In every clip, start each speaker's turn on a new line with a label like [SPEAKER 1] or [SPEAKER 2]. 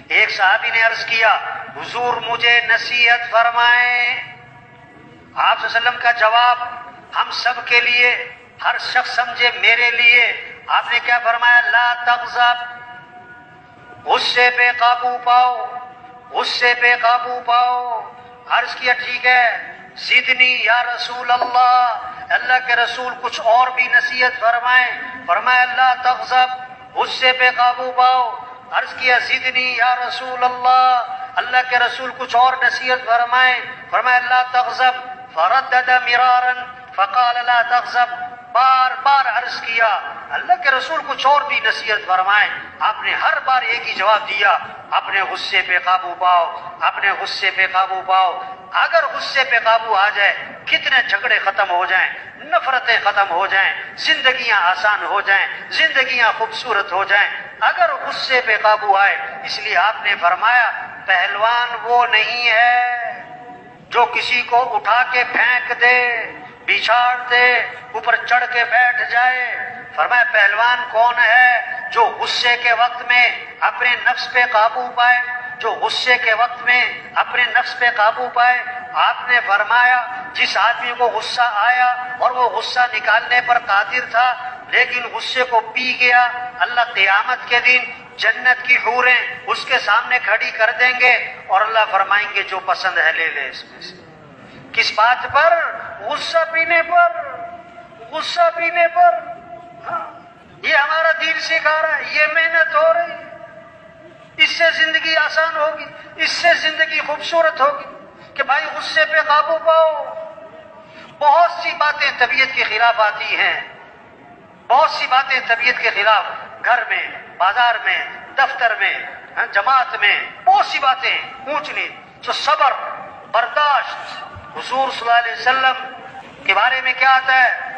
[SPEAKER 1] ایک صحابی نے عرض کیا حضور مجھے نصیحت فرمائیں۔ آپ صلی اللہ علیہ وسلم کا جواب ہم سب کے لیے، ہر شخص سمجھے میرے لیے، آپ نے کیا فرمایا؟ لا تغضب، غصے پہ قابو پاؤ، غصے پہ قابو پاؤ۔ عرض کیا ٹھیک ہے، زدنی یا رسول اللہ، اللہ کے رسول کچھ اور بھی نصیحت فرمائیں۔ فرمایا لا تغضب، غصے پہ قابو پاؤ۔ عرض کیا زدنی یا رسول اللہ کے رسول کچھ اور نصیحت فرمائیں۔ فرمایا لا تغضب، فردد مرارا فقال لا تغضب، بار بار عرض کیا اللہ کے رسول کچھ اور بھی نصیحت فرمائیں۔ آپ نے ہر بار ایک ہی جواب دیا، اپنے غصے پہ قابو پاؤ، اپنے غصے پہ قابو پاؤ۔ اگر غصے پہ قابو آ جائے، کتنے جھگڑے ختم ہو جائیں، نفرتیں ختم ہو جائیں، زندگیاں آسان ہو جائیں، زندگیاں خوبصورت ہو جائیں، اگر غصے پہ قابو آئے۔ اس لیے آپ نے فرمایا پہلوان وہ نہیں ہے جو کسی کو اٹھا کے پھینک دے، بچھاڑ دے، اوپر چڑھ کے بیٹھ جائے۔ فرمایا پہلوان کون ہے؟ جو غصے کے وقت میں اپنے نفس پہ قابو پائے، جو غصے کے وقت میں اپنے نفس پہ قابو پائے۔ آپ نے فرمایا جس آدمی کو غصہ آیا اور وہ غصہ نکالنے پر قادر تھا لیکن غصے کو پی گیا، اللہ قیامت کے دن جنت کی حوریں اس کے سامنے کھڑی کر دیں گے اور اللہ فرمائیں گے جو پسند ہے لے لے اس میں سے۔ کس بات پر؟ غصہ پینے پر، غصہ پینے پر۔ ہاں، یہ ہمارا دین سکھا رہا ہے، یہ محنت ہو رہی، اس سے زندگی آسان ہوگی، اس سے زندگی خوبصورت ہوگی کہ بھائی غصے پہ قابو پاؤ۔ بہت سی باتیں طبیعت کے خلاف آتی ہیں، بہت سی باتیں طبیعت کے خلاف، گھر میں، بازار میں، دفتر میں، جماعت میں، بہت سی باتیں اونچ نیچ، تو صبر، برداشت۔ حضور صلی اللہ علیہ وسلم کے بارے میں کیا آتا ہے؟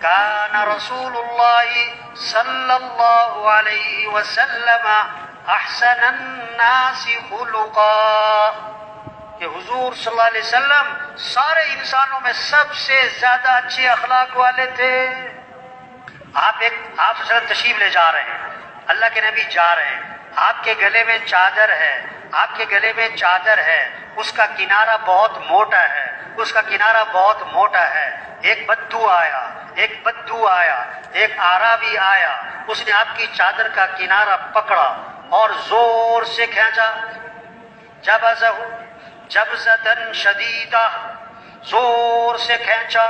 [SPEAKER 1] کان رسول اللہ صلی اللہ علیہ وسلم احسن الناس خلقا، کہ حضور صلی اللہ علیہ وسلم سارے انسانوں میں سب سے زیادہ اچھے اخلاق والے تھے۔ آپ صلی اللہ علیہ وسلم تشریف لے جا رہے ہیں، اللہ کے نبی جا رہے ہیں، آپ کے گلے میں چادر ہے، آپ کے گلے میں چادر ہے، اس کا کنارہ بہت موٹا ہے، اس کا کنارہ بہت موٹا ہے۔ ایک بدو آیا، ایک اعرابی آیا، اس نے آپ کی چادر کا کنارہ پکڑا اور زور سے کھینچا، جبزہ جبزۃ شدیدہ، زور سے کھینچا،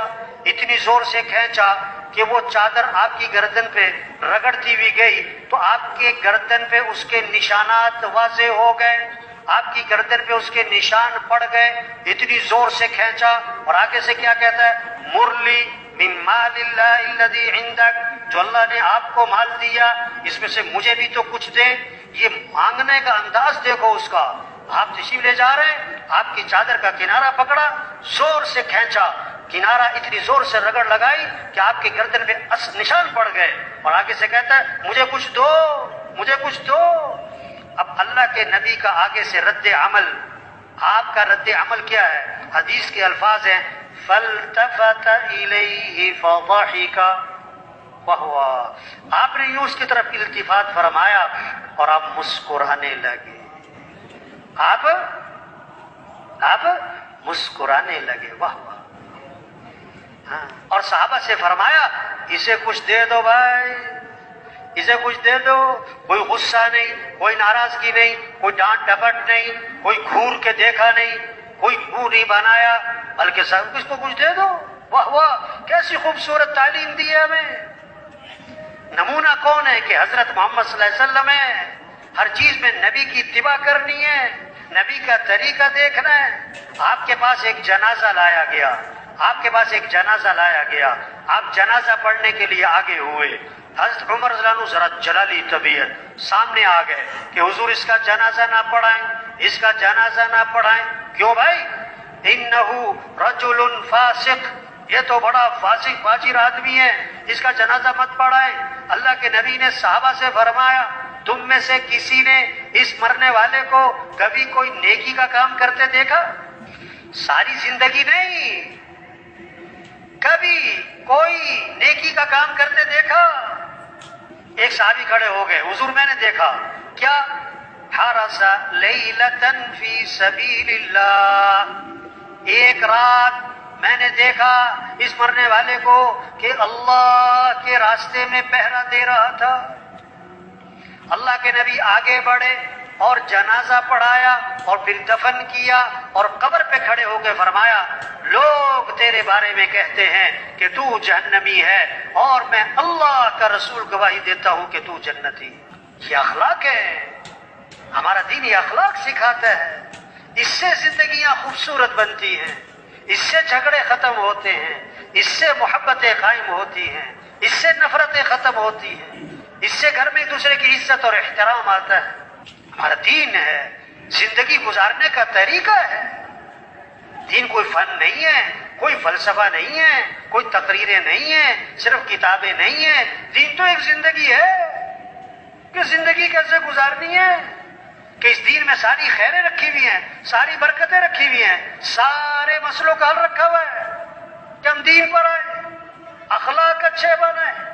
[SPEAKER 1] اتنی زور سے کھینچا کہ وہ چادر آپ کی گردن پہ رگڑتی ہوئی گئی تو آپ کے گردن پہ اس کے نشانات واضح ہو گئے، آپ کی گردن پہ اس کے نشان پڑ گئے، اتنی زور سے کھینچا۔ اور آگے سے کیا کہتا ہے؟ مرلی من مال اللہ الذی عندک، جو اللہ نے آپ کو مال دیا اس میں سے مجھے بھی تو کچھ دے۔ یہ مانگنے کا انداز دیکھو اس کا۔ آپ تشریف لے جا رہے ہیں، آپ کی چادر کا کنارہ پکڑا، زور سے کھینچا، کنارہ اتنی زور سے رگڑ لگائی کہ آپ کے گردن پہ نشان پڑ گئے، اور آگے سے کہتا ہے مجھے کچھ دو، مجھے کچھ دو۔ اب اللہ کے نبی کا آگے سے رد عمل، آپ کا رد عمل کیا ہے؟ حدیث کے الفاظ ہیں فَالْتَفَتَ إِلَيْهِ فَضَحِكَ وَهُوَ، آپ نے یوں اس کی طرف التفات فرمایا اور آپ مسکرانے لگے، آپ مسکرانے لگے، واہ واہ۔ ہاں، اور صحابہ سے فرمایا اسے کچھ دے دو بھائی، اسے کچھ دے دو۔ کوئی غصہ نہیں، کوئی ناراضگی نہیں، کوئی ڈانٹ ڈپٹ نہیں، کوئی گھور کے دیکھا نہیں، کوئی منہ نہیں بنایا، بلکہ سب اس کو کچھ دے دو۔ واہ واہ، کیسی خوبصورت تعلیم دی ہے ہمیں۔ نمونہ کون ہے؟ کہ حضرت محمد صلی اللہ علیہ وسلم ہے۔ ہر چیز میں نبی کی اتباع کرنی ہے، نبی کا طریقہ دیکھنا ہے۔ آپ کے پاس ایک جنازہ لایا گیا، آپ کے پاس ایک جنازہ لایا گیا، آپ جنازہ پڑھنے کے لیے آگے ہوئے۔ حضرت عمر رضی اللہ عنہ ذرا جلالی طبیعت سامنے آ گئے کہ حضور اس کا جنازہ نہ پڑھائیں، اس کا جنازہ نہ پڑھائیں۔ کیوں بھائی؟ انہو رجل فاسق، یہ تو بڑا فاسق فاجر آدمی ہے، اس کا جنازہ مت پڑھائیں۔ اللہ کے نبی نے صحابہ سے فرمایا تم میں سے کسی نے اس مرنے والے کو کبھی کوئی نیکی کا کام کرتے دیکھا؟ ساری زندگی نہیں، کبھی کوئی نیکی کا کام کرتے دیکھا؟ ایک صحابی کھڑے ہو گئے، حضور میں نے دیکھا۔ کیا؟ حرس لیلتن فی سبیل اللہ، ایک رات میں نے دیکھا اس مرنے والے کو کہ اللہ کے راستے میں پہرا دے رہا تھا۔ اللہ کے نبی آگے بڑھے اور جنازہ پڑھایا اور پھر دفن کیا اور قبر پہ کھڑے ہو کے فرمایا لوگ تیرے بارے میں کہتے ہیں کہ تو جہنمی ہے اور میں اللہ کا رسول گواہی دیتا ہوں کہ تو جنتی۔ یہ اخلاق ہے، ہمارا دین یہ اخلاق سکھاتا ہے۔ اس سے زندگیاں خوبصورت بنتی ہیں، اس سے جھگڑے ختم ہوتے ہیں، اس سے محبتیں قائم ہوتی ہیں، اس سے نفرتیں ختم ہوتی ہیں، اس سے گھر میں ایک دوسرے کی عزت اور احترام آتا ہے۔ ہمارا دین ہے، زندگی گزارنے کا طریقہ ہے۔ دین کوئی فن نہیں ہے، کوئی فلسفہ نہیں ہے، کوئی تقریریں نہیں ہیں، صرف کتابیں نہیں ہیں۔ دین تو ایک زندگی ہے کہ زندگی کیسے گزارنی ہے، کہ اس دین میں ساری خیریں رکھی ہوئی ہیں، ساری برکتیں رکھی ہوئی ہیں، سارے مسئلوں کا حل رکھا ہوا ہے کہ ہم دین پر آئیں، اخلاق اچھے بنائیں،